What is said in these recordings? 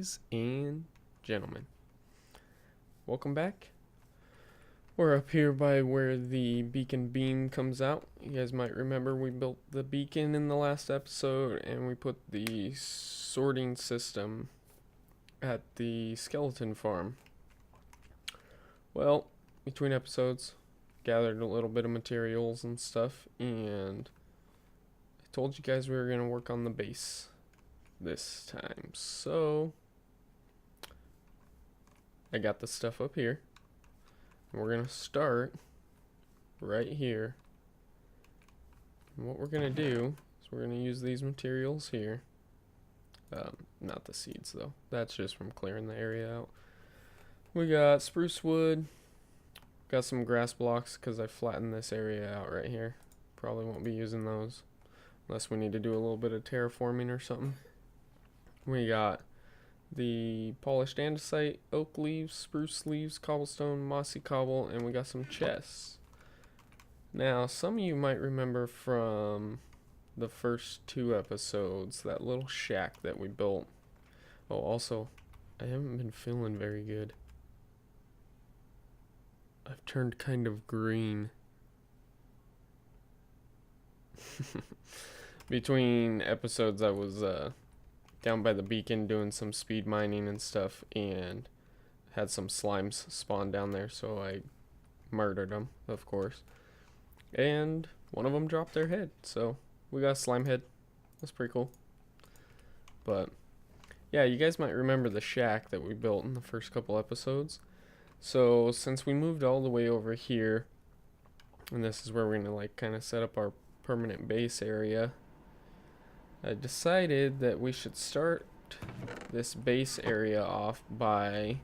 Ladies and gentlemen, welcome back. We're up here by where the beacon beam comes out. You guys might remember we built the beacon in the last episode and we put the sorting system at the skeleton farm. Well, between episodes, gathered a little bit of materials and stuff, and I told you guys we were going to work on the base this time. So I got the stuff up here. And we're gonna start right here. And what we're gonna do is we're gonna use these materials here. Not the seeds though. That's just from clearing the area out. We got spruce wood. Got some grass blocks because I flattened this area out right here. Probably won't be using those unless we need to do a little bit of terraforming or something. We got the polished andesite, oak leaves, spruce leaves, cobblestone, mossy cobble, and we got some chests. Now, some of you might remember from the first 2 episodes, that little shack that we built. Oh, also, I haven't been feeling very good. I've turned kind of green. Between episodes, I was, down by the beacon doing some speed mining and stuff, and had some slimes spawn down there, so I murdered them, of course, and one of them dropped their head, so we got a slime head. That's pretty cool. But yeah, you guys might remember the shack that we built in the first couple episodes. So since we moved all the way over here, and this is where we're gonna like kind of set up our permanent base area, I decided that we should start this base area off by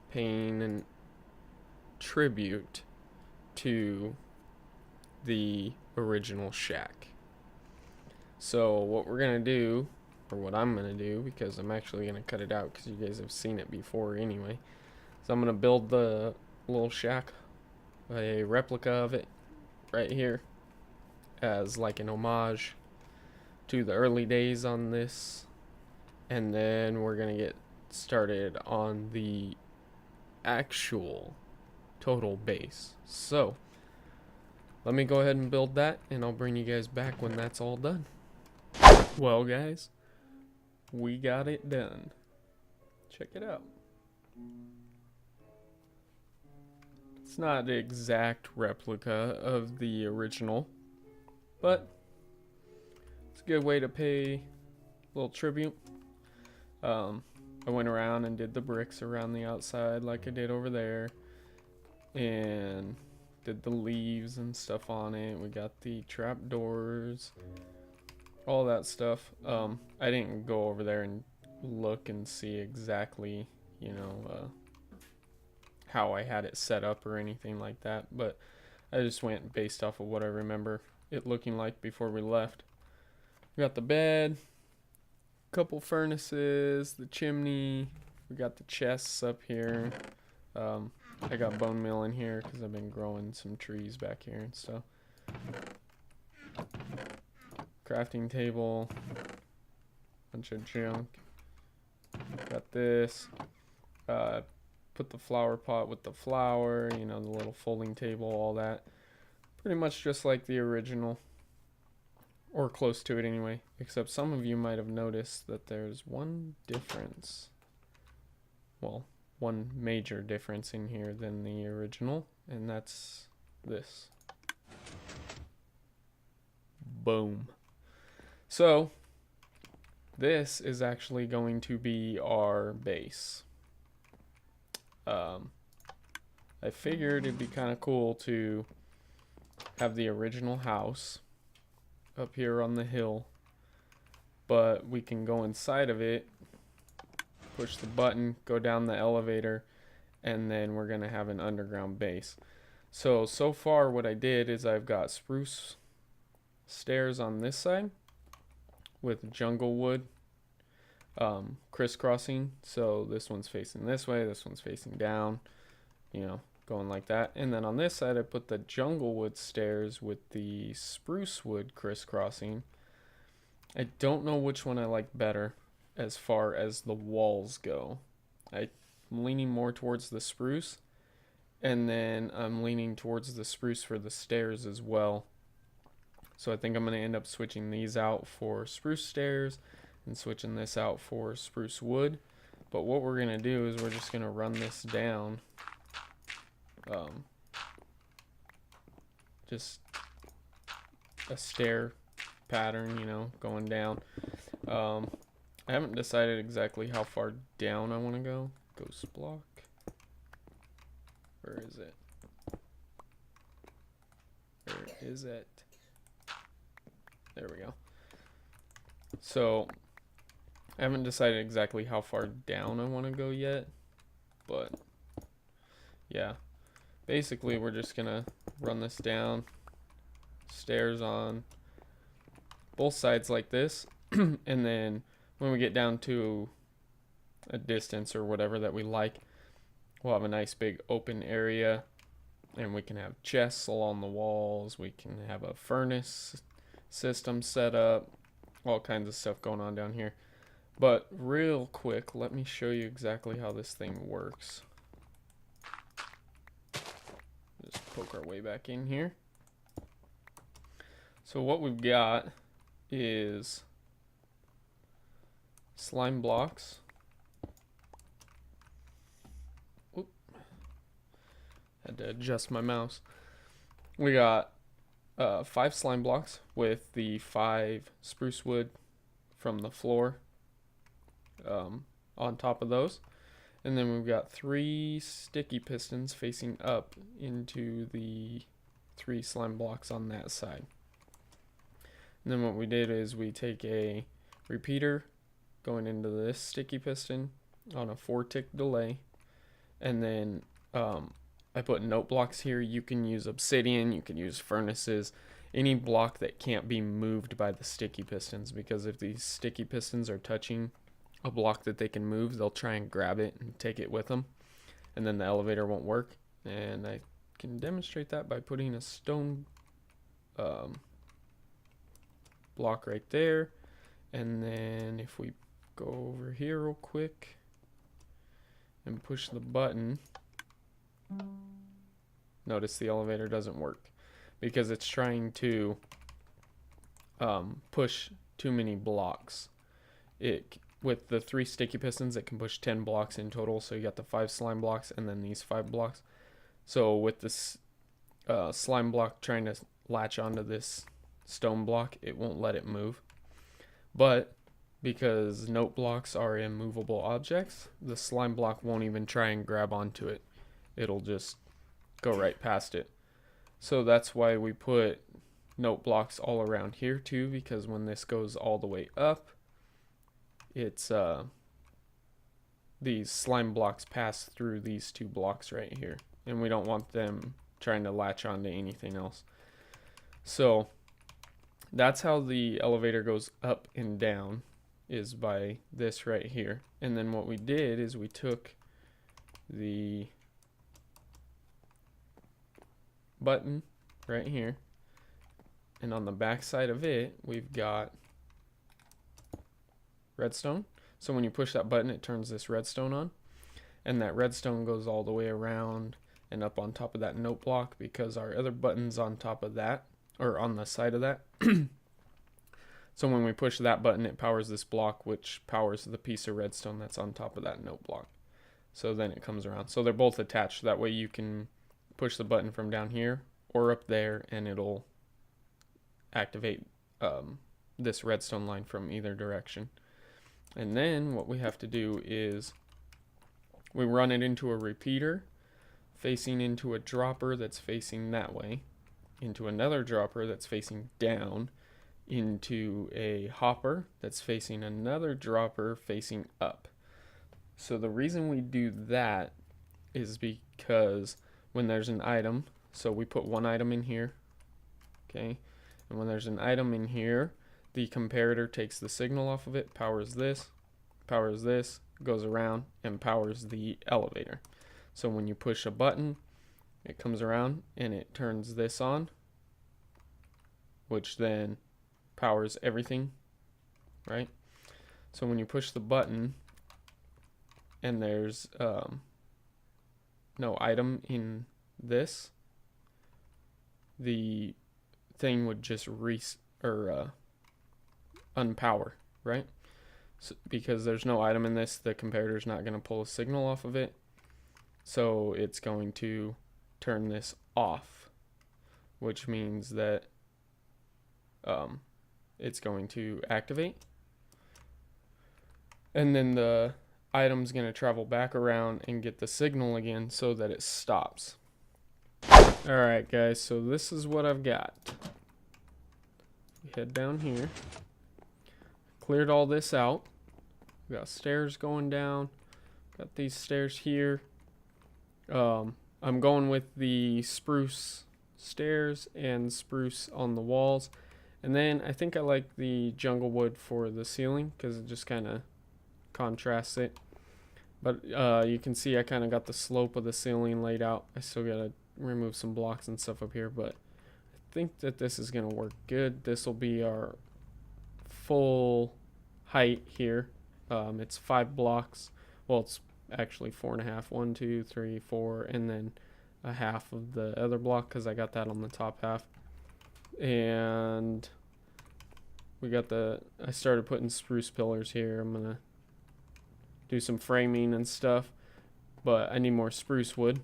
paying a tribute to the original shack. So what we're going to do, or what I'm going to do, because I'm actually going to cut it out because you guys have seen it before anyway, so I'm going to build the little shack, a replica of it right here, as like an homage to the early days on this, and then we're gonna get started on the actual total base. So let me go ahead and build that, and I'll bring you guys back when that's all done. Well guys, we got it done. Check it out. It's not the exact replica of the original, but good way to pay a little tribute. I went around and did the bricks around the outside like I did over there, and did the leaves and stuff on it. We got the trap doors, all that stuff. I didn't go over there and look and see exactly, how I had it set up or anything like that, but I just went based off of what I remember it looking like before we left. We got the bed, couple furnaces, the chimney, we got the chests up here. I got bone meal in here because I've been growing some trees back here and stuff. Crafting table, bunch of junk. Got this. Put the flower pot with the flower, the little folding table, all that. Pretty much just like the original. Or close to it anyway, except some of you might have noticed that there's one difference. Well, one major difference in here than the original, and that's this. Boom. So, this is actually going to be our base. I figured it'd be kind of cool to have the original house up here on the hill, but we can go inside of it, push the button, go down the elevator, and then we're gonna have an underground base. So far what I did is I've got spruce stairs on this side with jungle wood crisscrossing, so this one's facing this way, this one's facing down, going like that. And then on this side I put the jungle wood stairs with the spruce wood crisscrossing. I don't know which one I like better. as far as the walls go. I'm leaning more towards the spruce, and then I'm leaning towards the spruce for the stairs as well. So I think I'm going to end up switching these out for spruce stairs and switching this out for spruce wood. But what we're going to do is we're just going to run this down. Just a stair pattern, you know, going down. I haven't decided exactly how far down I want to go. Ghost block. Where is it? Where is it? There we go. So I haven't decided exactly how far down I want to go yet, but yeah, basically we're just gonna run this down, stairs on both sides like this, and then when we get down to a distance or whatever that we like, we'll have a nice big open area, and we can have chests along the walls, we can have a furnace system set up, all kinds of stuff going on down here. But real quick, let me show you exactly how this thing works. Just poke our way back in here. So what we've got is slime blocks. Oop. Had to adjust my mouse. We got 5 slime blocks with the 5 spruce wood from the floor on top of those, and then we've got 3 sticky pistons facing up into the 3 slime blocks on that side. And then what we did is we take a repeater going into this sticky piston on a 4-tick delay, and then I put note blocks here. You can use obsidian, you can use furnaces, any block that can't be moved by the sticky pistons, because if these sticky pistons are touching a block that they can move, they'll try and grab it and take it with them, and then the elevator won't work. And I can demonstrate that by putting a stone block right there, and then if we go over here real quick and push the button, notice the elevator doesn't work because it's trying to push too many blocks. With the 3 sticky pistons, it can push 10 blocks in total. So you got the 5 slime blocks and then these 5 blocks. So with this slime block trying to latch onto this stone block, it won't let it move. But because note blocks are immovable objects, the slime block won't even try and grab onto it. It'll just go right past it. So that's why we put note blocks all around here too, because when this goes all the way up, it's these slime blocks pass through these 2 blocks right here, and we don't want them trying to latch onto anything else. So that's how the elevator goes up and down, is by this right here. And then what we did is we took the button right here, and on the back side of it we've got redstone. So when you push that button, it turns this redstone on, and that redstone goes all the way around and up on top of that note block, because our other button's on top of that, or on the side of that. So when we push that button, it powers this block, which powers the piece of redstone that's on top of that note block. So then it comes around. So they're both attached. That way you can push the button from down here or up there, and it'll activate this redstone line from either direction. And then what we have to do is we run it into a repeater facing into a dropper that's facing that way, into another dropper that's facing down, into a hopper that's facing another dropper facing up. So the reason we do that is because when there's an item, so we put one item in here, okay, and when there's an item in here, the comparator takes the signal off of it, powers this, goes around and powers the elevator. So when you push a button, it comes around and it turns this on, which then powers everything, right? So when you push the button and there's no item in this, the thing would just unpower, right? So, because there's no item in this, the comparator's not going to pull a signal off of it. So it's going to turn this off, which means that it's going to activate. And then the item's going to travel back around and get the signal again so that it stops. Alright guys, so this is what I've got. We head down here. Cleared all this out. We got stairs going down. Got these stairs here. I'm going with the spruce stairs and spruce on the walls. And then I think I like the jungle wood for the ceiling because it just kind of contrasts it. But you can see I kind of got the slope of the ceiling laid out. I still got to remove some blocks and stuff up here, but I think that this is going to work good. This will be our full height here. It's 5 blocks. Well, it's actually 4.5. 1, 2, 3, 4, and then a half of the other block because I got that on the top half. And we got I started putting spruce pillars here. I'm gonna do some framing and stuff, but I need more spruce wood.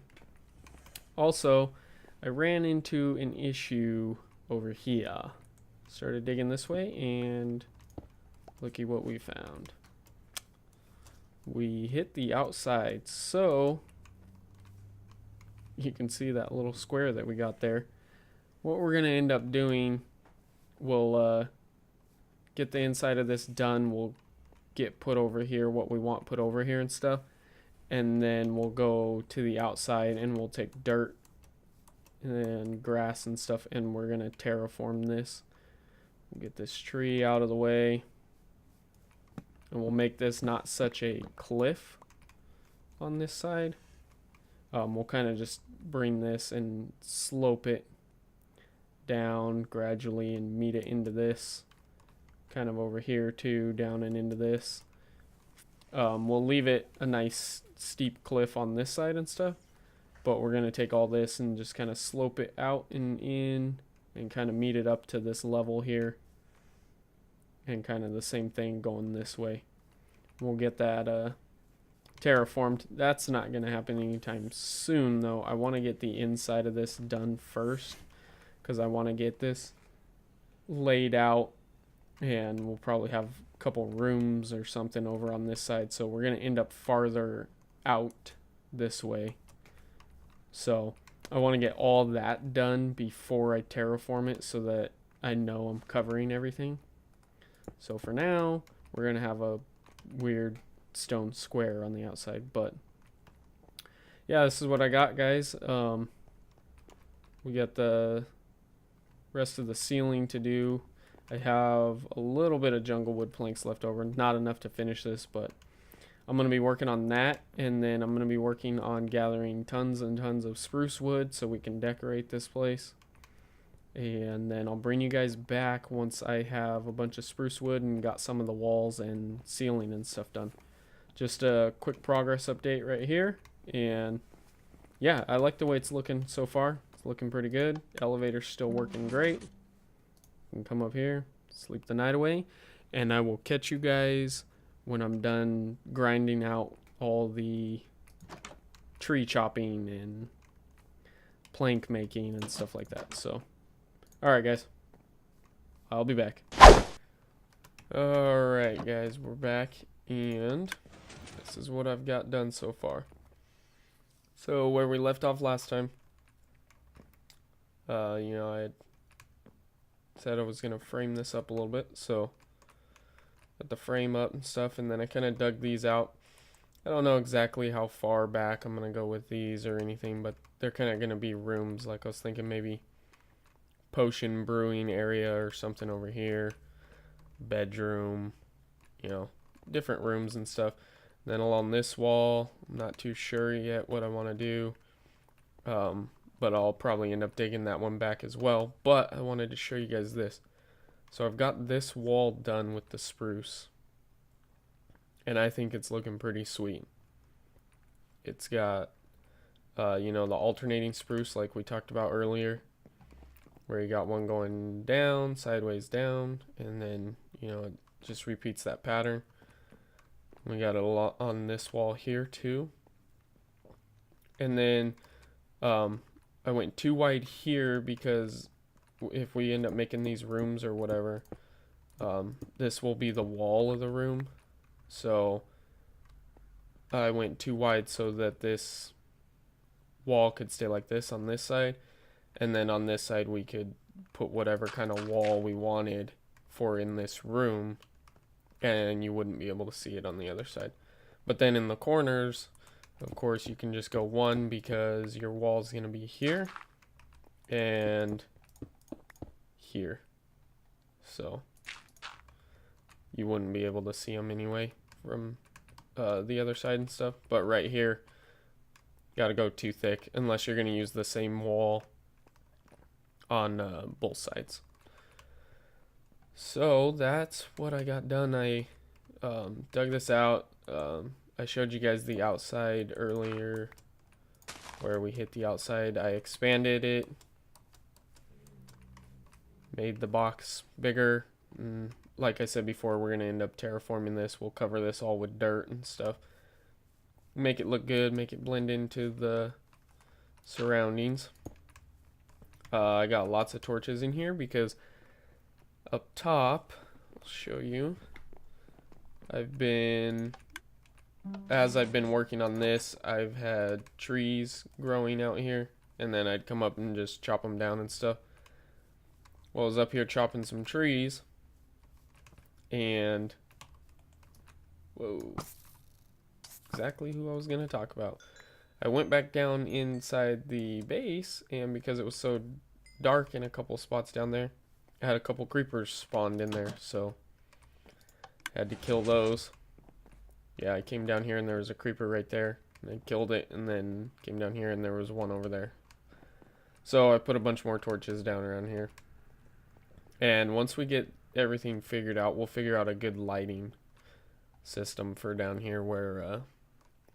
Also, I ran into an issue over here. Started digging this way, and looky what we found. We hit the outside, so you can see that little square that we got there. What we're going to end up doing, we'll get the inside of this done. We'll get put over here what we want put over here and stuff. And then we'll go to the outside and we'll take dirt and grass and stuff, and we're going to terraform this. We'll get this tree out of the way. And we'll make this not such a cliff on this side. We'll kind of just bring this and slope it down gradually and meet it into this. Kind of over here too, down and into this. We'll leave it a nice steep cliff on this side and stuff. But we're going to take all this and just kind of slope it out and in and kind of meet it up to this level here. And kind of the same thing going this way. We'll get that terraformed. That's not going to happen anytime soon, though. I want to get the inside of this done first, because I want to get this laid out, and we'll probably have a couple rooms or something over on this side. So we're going to end up farther out this way. So I want to get all that done before I terraform it so that I know I'm covering everything. So for now, we're going to have a weird stone square on the outside. But yeah, this is what I got, guys. We got the rest of the ceiling to do. I have a little bit of jungle wood planks left over. Not enough to finish this, but I'm going to be working on that. And then I'm going to be working on gathering tons and tons of spruce wood so we can decorate this place. And then I'll bring you guys back once I have a bunch of spruce wood and got some of the walls and ceiling and stuff done. Just a quick progress update right here. And yeah, I like the way it's looking so far. It's looking pretty good. Elevator's still working great. You can come up here, sleep the night away. And I will catch you guys when I'm done grinding out all the tree chopping and plank making and stuff like that. So alright guys, I'll be back. Alright guys, we're back, and this is what I've got done so far. So where we left off last time, I had said I was going to frame this up a little bit, so got the frame up and stuff, and then I kind of dug these out. I don't know exactly how far back I'm going to go with these or anything, but they're kind of going to be rooms. Like I was thinking maybe potion brewing area or something over here, bedroom, different rooms and stuff. Then along this wall, I'm not too sure yet what I want to do, but I'll probably end up digging that one back as well. But I wanted to show you guys this. So I've got this wall done with the spruce, and I think it's looking pretty sweet. It's got, you know, the alternating spruce like we talked about earlier, where you got one going down, sideways down, and then, you know, it just repeats that pattern. We got it a lot on this wall here too. And then I went too wide here because if we end up making these rooms or whatever, this will be the wall of the room. So I went too wide so that this wall could stay like this on this side, and then on this side we could put whatever kind of wall we wanted for in this room, and you wouldn't be able to see it on the other side. But then in the corners, of course, you can just go one because your wall's going to be here and here. So you wouldn't be able to see them anyway from the other side and stuff. But right here, got to go too thick unless you're going to use the same wall on both sides. So that's what I got done. I dug this out. I showed you guys the outside earlier where we hit the outside. I expanded it, made the box bigger. Like I said before, we're going to end up terraforming this. We'll cover this all with dirt and stuff. Make it look good, make it blend into the surroundings. I got lots of torches in here because up top, I'll show you, as I've been working on this, I've had trees growing out here, and then I'd come up and just chop them down and stuff. Well, I was up here chopping some trees, and whoa, exactly who I was going to talk about. I went back down inside the base, and because it was so dark in a couple spots down there, I had a couple creepers spawned in there, so I had to kill those. Yeah, I came down here and there was a creeper right there, and I killed it, and then came down here and there was one over there. So I put a bunch more torches down around here. And once we get everything figured out, we'll figure out a good lighting system for down here where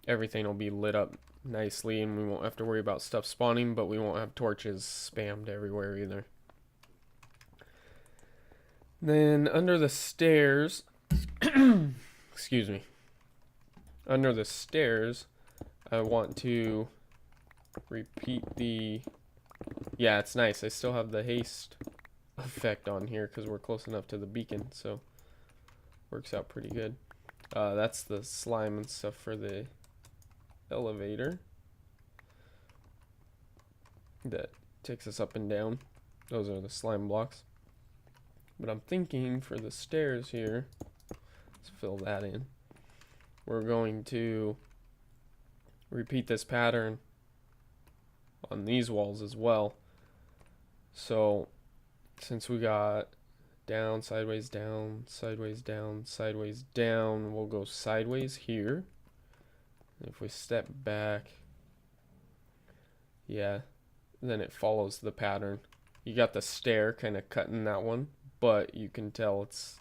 everything will be lit up nicely, and we won't have to worry about stuff spawning, but we won't have torches spammed everywhere either. Then under the stairs, excuse me, under the stairs, I want to repeat the, yeah, it's nice. I still have the haste effect on here because we're close enough to the beacon, so works out pretty good. That's the slime and stuff for the elevator that takes us up and down. Those are the slime blocks. But I'm thinking for the stairs here, let's fill that in. We're going to repeat this pattern on these walls as well. So since we got down, sideways, down, sideways, down, sideways, down, we'll go sideways here. If we step back, yeah, then it follows the pattern. You got the stair kind of cutting that one, but you can tell it's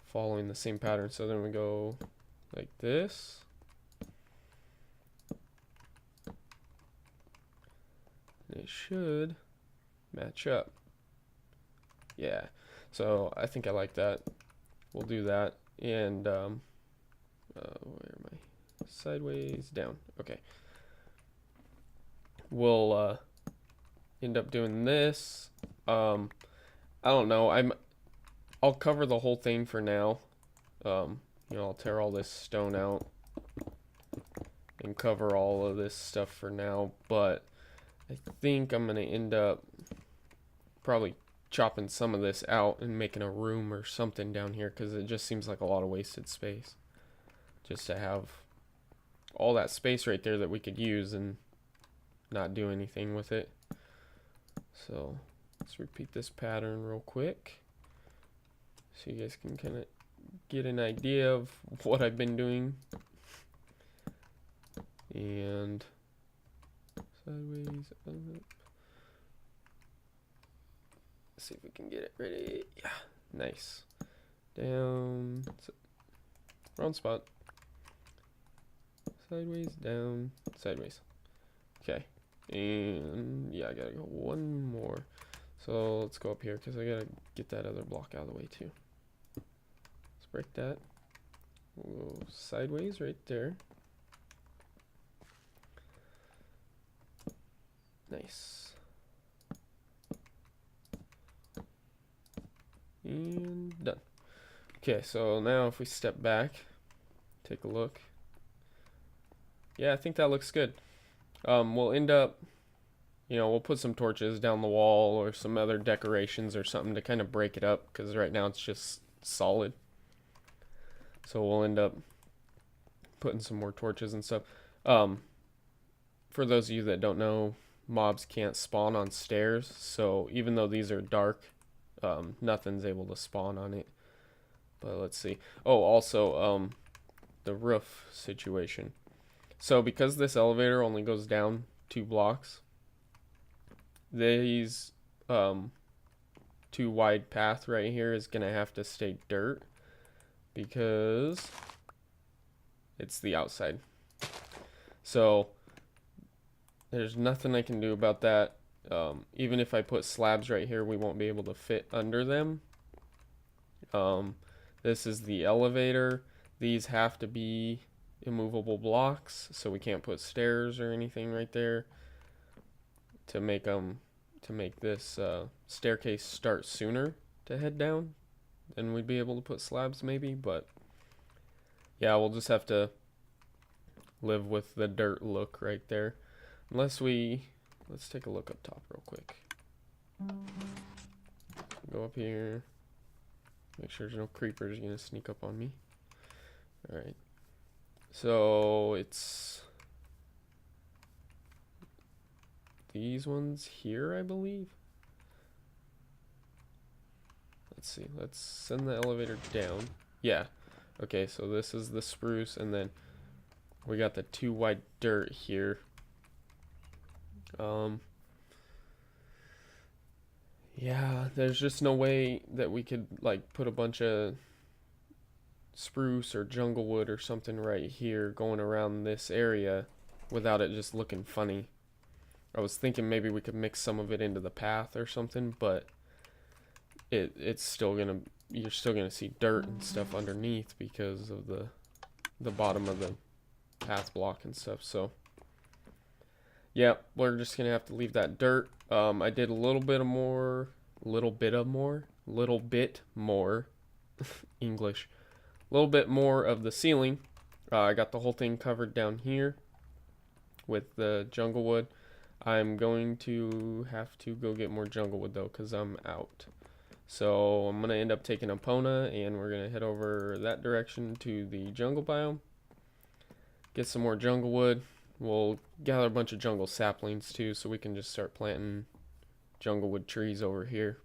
following the same pattern. So then we go like this. It should match up. Yeah, so I think I like that. We'll do that. And where am I? Sideways, down. Okay. We'll end up doing this. I don't know. I'll cover the whole thing for now. You know, I'll tear all this stone out and cover all of this stuff for now, but I think I'm gonna end up probably chopping some of this out and making a room or something down here, because it just seems like a lot of wasted space just to have all that space right there that we could use and not do anything with it. So let's repeat this pattern real quick so you guys can kind of get an idea of what I've been doing. And sideways up. See if we can get it ready. Yeah, nice. Down, wrong spot. Sideways, down, sideways. Okay. And yeah, I gotta go one more. So let's go up here because I gotta get that other block out of the way too. Let's break that. We'll go sideways right there. Nice. And done. Okay, so now if we step back, take a look. Yeah, I think that looks good. We'll end up, we'll put some torches down the wall or some other decorations or something to kind of break it up, because right now it's just solid. So we'll end up putting some more torches and stuff. For those of you that don't know, mobs can't spawn on stairs, so even though these are dark, nothing's able to spawn on it. But let's see. Oh, also, the roof situation. So because this elevator only goes down 2 blocks, these 2 wide path right here is gonna have to stay dirt because it's the outside. So there's nothing I can do about that. Even if I put slabs right here, we won't be able to fit under them. This is the elevator. These have to be immovable blocks, so we can't put stairs or anything right there to make this staircase start sooner to head down. Then we'd be able to put slabs maybe, but yeah, we'll just have to live with the dirt look right there. Unless let's take a look up top real quick. Go up here. Make sure there's no creepers gonna sneak up on me. Alright. So it's these ones here, I believe. Let's see. Let's send the elevator down. Yeah. Okay, so this is the spruce, and then we got the 2 wide dirt here. Yeah, there's just no way that we could like put a bunch of spruce or jungle wood or something right here going around this area without it just looking funny. I was thinking maybe we could mix some of it into the path or something, but it's still gonna, you're still gonna see dirt and stuff underneath because of the bottom of the path block and stuff. So yeah, we're just gonna have to leave that dirt. I did a little bit more English, a little bit more of the ceiling. I got the whole thing covered down here with the jungle wood. I'm going to have to go get more jungle wood though, because I'm out. So I'm gonna end up taking Epona, and we're gonna head over that direction to the jungle biome, get some more jungle wood. We'll gather a bunch of jungle saplings too, so we can just start planting jungle wood trees over here.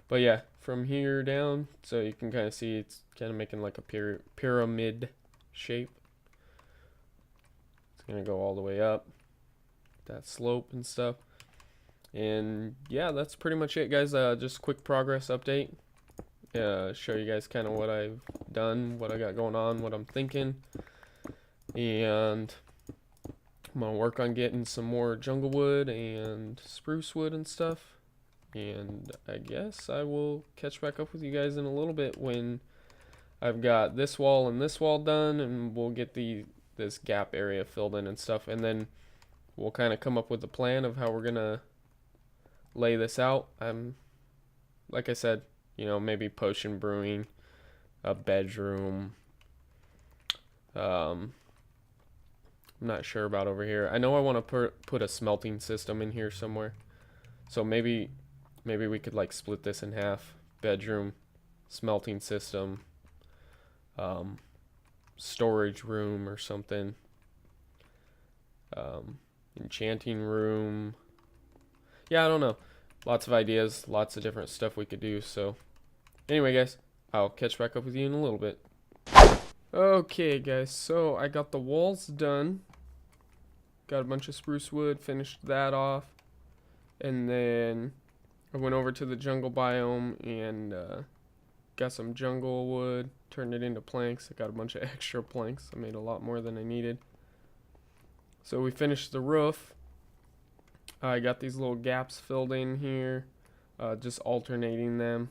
But yeah, from here down, so you can kind of see it's kind of making like a pyramid shape. It's gonna go all the way up that slope and stuff. And yeah, that's pretty much it, guys. Just quick progress update. Show you guys kind of what I've done, what I got going on, what I'm thinking. And I'm gonna work on getting some more jungle wood and spruce wood and stuff. And I guess I will catch back up with you guys in a little bit when I've got this wall and this wall done, and we'll get this gap area filled in and stuff. And then we'll kind of come up with a plan of how we're gonna lay this out. Like I said, maybe potion brewing, a bedroom. I'm not sure about over here. I know I want to put a smelting system in here somewhere. So maybe we could like split this in half. Bedroom, smelting system, storage room or something. Enchanting room. Yeah, I don't know. Lots of ideas, lots of different stuff we could do. So anyway, guys, I'll catch back up with you in a little bit. Okay, guys, so I got the walls done. Got a bunch of spruce wood, finished that off. And then I went over to the jungle biome and got some jungle wood, turned it into planks. I got a bunch of extra planks. I made a lot more than I needed. So we finished the roof. I got these little gaps filled in here, just alternating them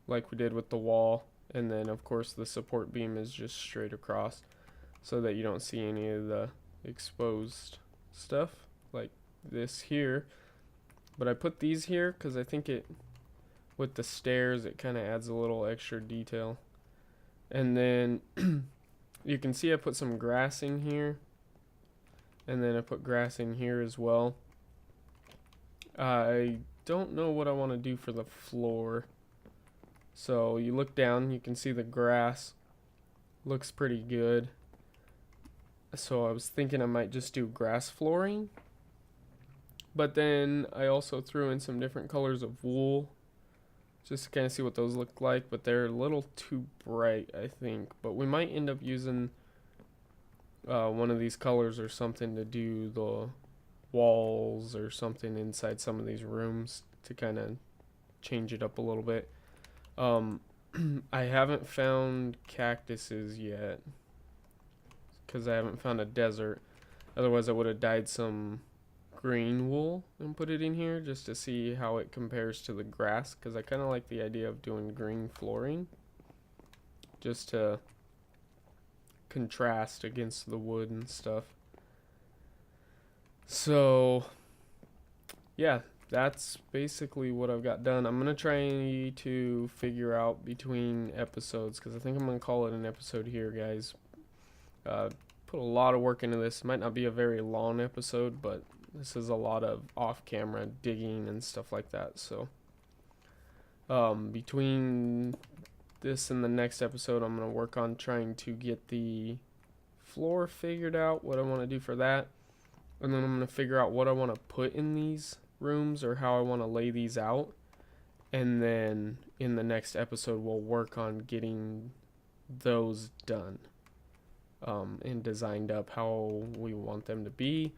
like we did with the wall. And then of course the support beam is just straight across so that you don't see any of the exposed stuff like this here. But I put these here because I think it, with the stairs, it kind of adds a little extra detail. And then you can see I put some grass in here, and then I put grass in here as well. I don't know what I want to do for the floor. So you look down, you can see the grass looks pretty good. So I was thinking I might just do grass flooring. But then I also threw in some different colors of wool just to kind of see what those look like, but they're a little too bright, I think. But we might end up using one of these colors or something to do the walls or something inside some of these rooms to kind of change it up a little bit. I haven't found cactuses yet because I haven't found a desert. Otherwise I would have dyed some green wool and put it in here just to see how it compares to the grass, because I kind of like the idea of doing green flooring just to contrast against the wood and stuff. So yeah, that's basically what I've got done. I'm gonna try to figure out between episodes, because I think I'm gonna call it an episode here, guys. Put a lot of work into this. Might not be a very long episode, but this is a lot of off-camera digging and stuff like that. So between this and the next episode, I'm going to work on trying to get the floor figured out, what I want to do for that. And then I'm going to figure out what I want to put in these rooms or how I want to lay these out. And then in the next episode, we'll work on getting those done and designed up how we want them to be.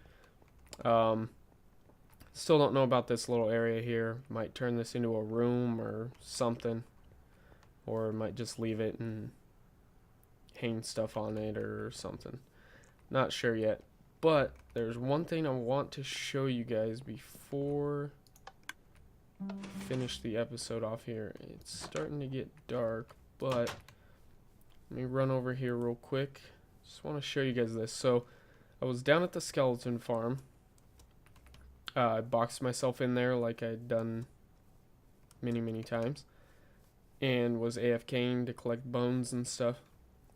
Still don't know about this little area here. Might turn this into a room or something, or might just leave it and hang stuff on it or something. Not sure yet, but there's one thing I want to show you guys before I finish the episode off here. It's starting to get dark, but let me run over here real quick. Just want to show you guys this. So I was down at the skeleton farm. I boxed myself in there like I'd done many times, and was AFKing to collect bones and stuff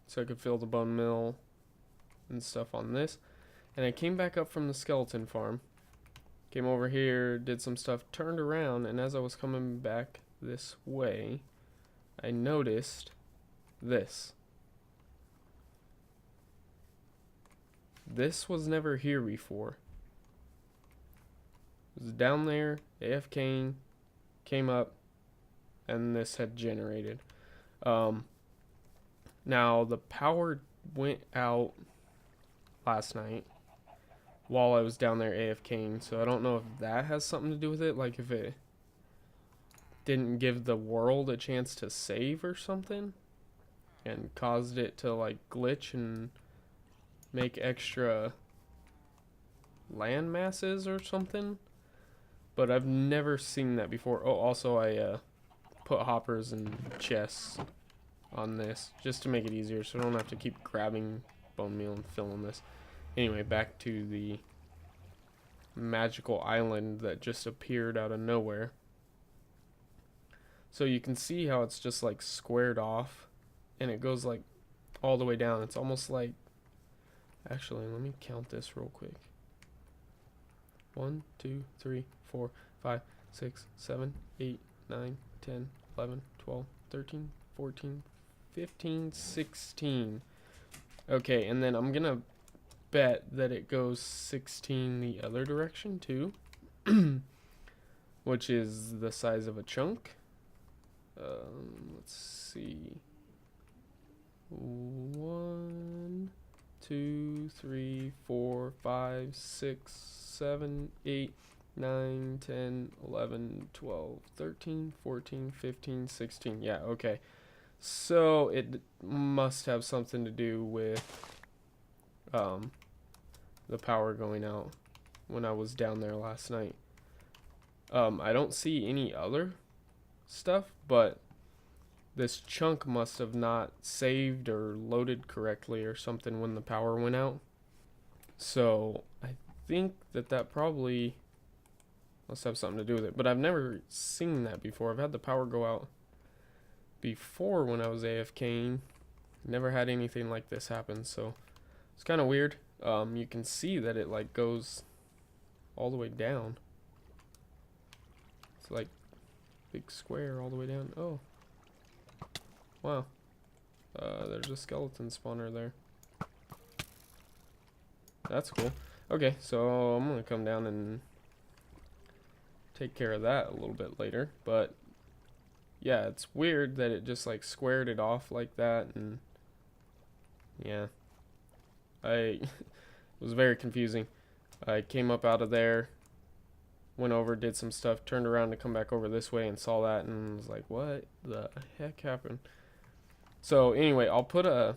so I could fill the bone mill and stuff on this. And I came back up from the skeleton farm, came over here, did some stuff, turned around, and as I was coming back this way, I noticed this. This was never here before. It was down there, AFKing, came up, and this had generated. Now the power went out last night while I was down there AFKing, so I don't know if that has something to do with it, like if it didn't give the world a chance to save or something and caused it to like glitch and make extra land masses or something. But I've never seen that before. Oh, also I put hoppers and chests on this just to make it easier so I don't have to keep grabbing bone meal and filling this. Anyway, back to the magical island that just appeared out of nowhere. So you can see how it's just like squared off and it goes like all the way down. It's almost like, actually, let me count this real quick. 1, 2, 3, 4, 5, 6, 7, 8, 9, 10, 11, 12, 13, 14, 15, 16. Okay, and then I'm gonna bet that it goes 16 the other direction too, which is the size of a chunk. Let's see. 1, 2, 3, 4, 5, 6, 7, 8, 9, 10, 11, 12, 13, 14, 15, 16. Yeah, okay. So it must have something to do with the power going out when I was down there last night. I don't see any other stuff, but this chunk must have not saved or loaded correctly or something when the power went out. So I think that probably must have something to do with it, but I've never seen that before. I've had the power go out before when I was AFKing. Never had anything like this happen, so it's kind of weird. You can see that it like goes all the way down. It's like big square all the way down. Oh, wow. There's a skeleton spawner there. That's cool. Okay, so I'm gonna come down and take care of that a little bit later, but yeah, it's weird that it just like squared it off like that, and yeah, it was very confusing. I came up out of there, went over, did some stuff, turned around to come back over this way and saw that and was like, what the heck happened? So anyway, I'll put a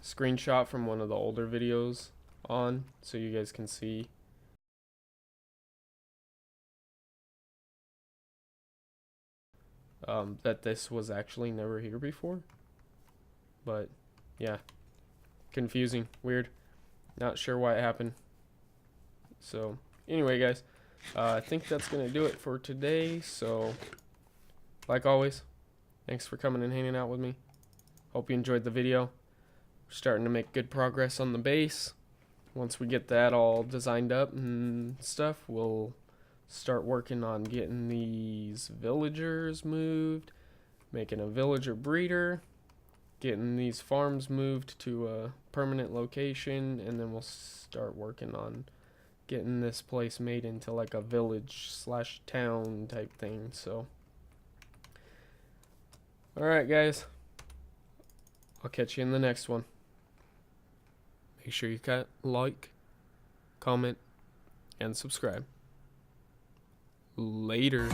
screenshot from one of the older videos on so you guys can see. That this was actually never here before. But yeah, confusing, weird, not sure why it happened. So anyway, guys, I think that's gonna do it for today. So like always, thanks for coming and hanging out with me. Hope you enjoyed the video. We're starting to make good progress on the base. Once we get that all designed up and stuff, we'll start working on getting these villagers moved, making a villager breeder, getting these farms moved to a permanent location, and then we'll start working on getting this place made into like a village slash town type thing. So alright guys, I'll catch you in the next one. Make sure you like, comment, and subscribe. Later.